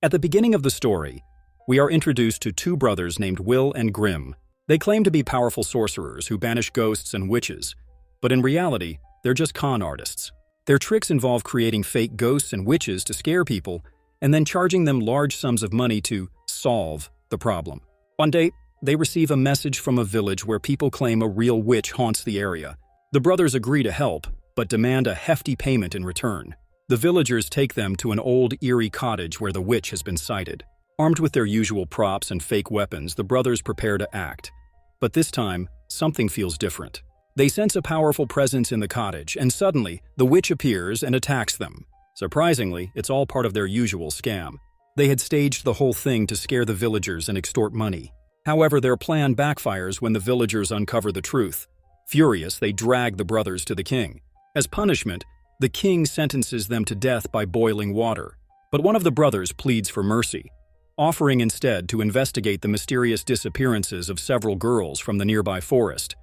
At the beginning of the story, we are introduced to two brothers named Will and Grimm. They claim to be powerful sorcerers who banish ghosts and witches, but in reality, they're just con artists. Their tricks involve creating fake ghosts and witches to scare people and then charging them large sums of money to solve the problem. One day, they receive a message from a village where people claim a real witch haunts the area. The brothers agree to help, but demand a hefty payment in return. The villagers take them to an old, eerie cottage where the witch has been sighted. Armed with their usual props and fake weapons, the brothers prepare to act. But this time, something feels different. They sense a powerful presence in the cottage, and suddenly, the witch appears and attacks them. Surprisingly, it's all part of their usual scam. They had staged the whole thing to scare the villagers and extort money. However, their plan backfires when the villagers uncover the truth. Furious, they drag the brothers to the king. As punishment, the king sentences them to death by boiling water. But one of the brothers pleads for mercy, offering instead to investigate the mysterious disappearances of several girls from the nearby forest.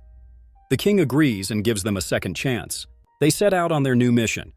The king agrees and gives them a second chance. They set out on their new mission,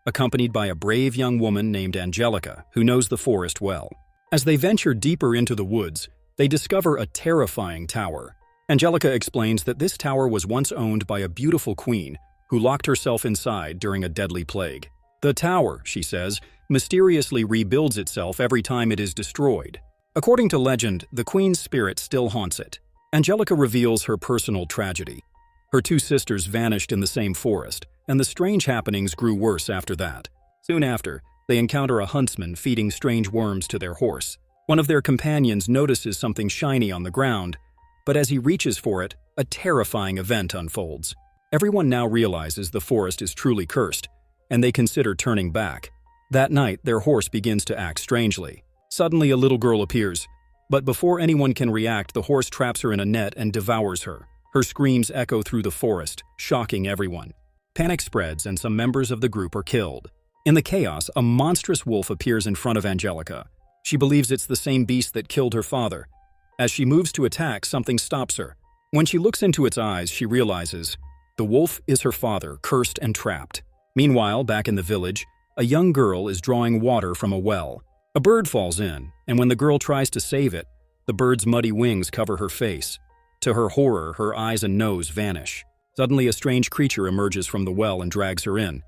accompanied by a brave young woman named Angelica, who knows the forest well. As they venture deeper into the woods, they discover a terrifying tower. Angelica explains that this tower was once owned by a beautiful queen who locked herself inside during a deadly plague. The tower, she says, mysteriously rebuilds itself every time it is destroyed. According to legend, the queen's spirit still haunts it. Angelica reveals her personal tragedy. Her two sisters vanished in the same forest, and the strange happenings grew worse after that. Soon after, they encounter a huntsman feeding strange worms to their horse. One of their companions notices something shiny on the ground, but as he reaches for it, a terrifying event unfolds. Everyone now realizes the forest is truly cursed, and they consider turning back. That night, their horse begins to act strangely. Suddenly, a little girl appears, but before anyone can react, the horse traps her in a net and devours her. Her screams echo through the forest, shocking everyone. Panic spreads and some members of the group are killed. In the chaos, a monstrous wolf appears in front of Angelica. She believes it's the same beast that killed her father. As she moves to attack, something stops her. When she looks into its eyes, she realizes the wolf is her father, cursed and trapped. Meanwhile, back in the village, a young girl is drawing water from a well. A bird falls in, and when the girl tries to save it, the bird's muddy wings cover her face. To her horror, her eyes and nose vanish. Suddenly, a strange creature emerges from the well and drags her in.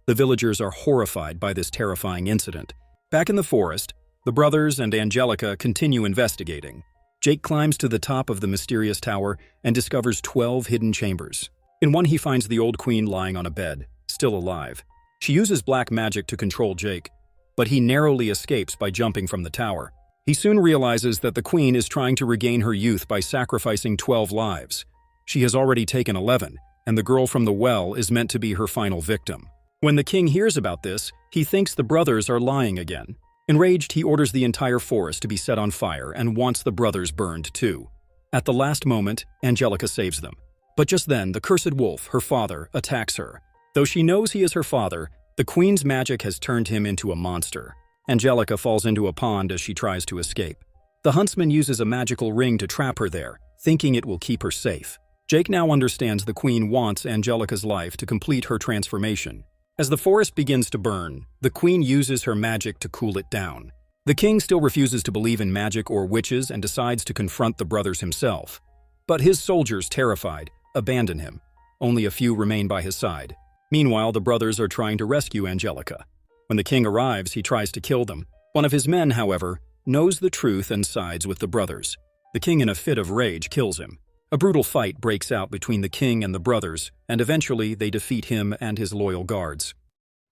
The villagers are horrified by this terrifying incident. Back in the forest, the brothers and Angelica continue investigating. Jake climbs to the top of the mysterious tower and discovers 12 hidden chambers. In one, he finds the old queen lying on a bed, still alive. She uses black magic to control Jake, but he narrowly escapes by jumping from the tower. He soon realizes that the queen is trying to regain her youth by sacrificing 12 lives. She has already taken 11, and the girl from the well is meant to be her final victim. When the king hears about this, he thinks the brothers are lying again. Enraged, he orders the entire forest to be set on fire and wants the brothers burned too. At the last moment, Angelica saves them. But just then, the cursed wolf, her father, attacks her. Though she knows he is her father, the queen's magic has turned him into a monster. Angelica falls into a pond as she tries to escape. The huntsman uses a magical ring to trap her there, thinking it will keep her safe. Jake now understands the queen wants Angelica's life to complete her transformation. As the forest begins to burn, the queen uses her magic to cool it down. The king still refuses to believe in magic or witches and decides to confront the brothers himself. But his soldiers, terrified, abandon him. Only a few remain by his side. Meanwhile, the brothers are trying to rescue Angelica. When the king arrives, he tries to kill them. One of his men, however, knows the truth and sides with the brothers. The king, in a fit of rage, kills him. A brutal fight breaks out between the king and the brothers, and eventually they defeat him and his loyal guards.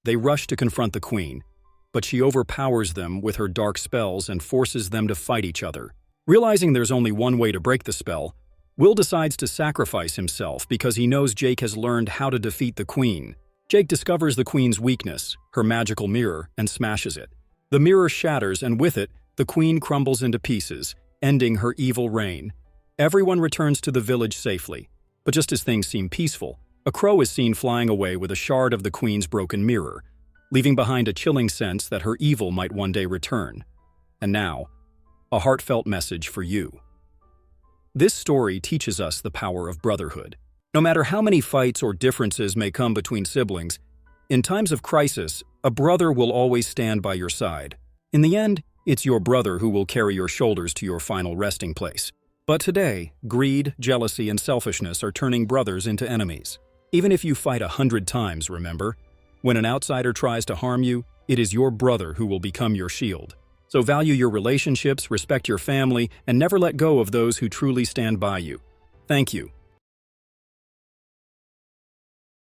They rush to confront the queen, but she overpowers them with her dark spells and forces them to fight each other. Realizing there's only one way to break the spell, Will decides to sacrifice himself because he knows Jake has learned how to defeat the queen. Jake discovers the queen's weakness, her magical mirror, and smashes it. The mirror shatters, and with it, the queen crumbles into pieces, ending her evil reign. Everyone returns to the village safely, but just as things seem peaceful, a crow is seen flying away with a shard of the queen's broken mirror, leaving behind a chilling sense that her evil might one day return. And now, a heartfelt message for you. This story teaches us the power of brotherhood. No matter how many fights or differences may come between siblings, in times of crisis, a brother will always stand by your side. In the end, It's your brother who will carry your shoulders to your final resting place. But today, greed, jealousy, and selfishness are turning brothers into enemies. Even if you fight 100 times, remember, when an outsider tries to harm you, it is your brother who will become your shield. So value your relationships, respect your family, and never let go of those who truly stand by you. Thank you.